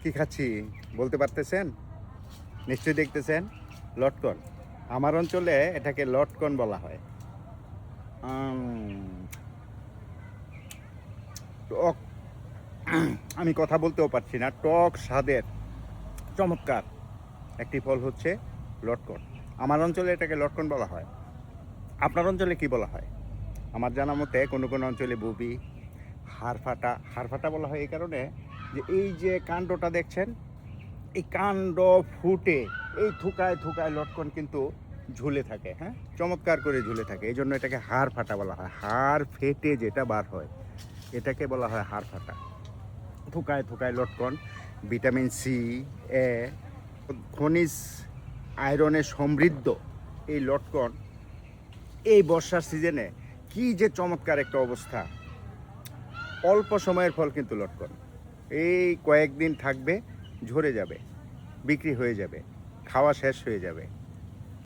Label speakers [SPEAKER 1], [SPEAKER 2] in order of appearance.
[SPEAKER 1] কি খাচ্ছি বলতে পারতেছেন? নিশ্চয়ই দেখতেছেন লটকন। আমার অঞ্চলে এটাকে লটকন বলা হয়। টক আমি কথা বলতেও পারছি না। টক স্বাদের চমৎকার একটি ফল হচ্ছে লটকন। আমার অঞ্চলে এটাকে লটকন বলা হয়। আপনার অঞ্চলে কি বলা হয়? আমার জানা মতে কোনো অঞ্চলে বুবি, হাড়ফাটা বলা হয় এই কারণে যে এই যে কাণ্ডটা দেখছেন, এই কাণ্ড ফুটে এই থুকায় লটকন কিন্তু ঝুলে থাকে, হ্যাঁ? চমৎকার করে ঝুলে থাকে। এইজন্য এটাকে হাড়ফাটা বলা হয়। হাড় ফেটে যেটা বার হয় এটাকে বলা হয় হাড়ফাটা। থুকায় লটকন, ভিটামিন সি, এ, খনিজ আয়রনে সমৃদ্ধ এই লটকন এই বর্ষার সিজনে কি যে চমৎকার একটা অবস্থা। অল্প সময়ের ফল কিন্তু লটকন। এই কয়েকদিন থাকবে, ঝরে যাবে, বিক্রি হয়ে যাবে, খাওয়া শেষ হয়ে যাবে।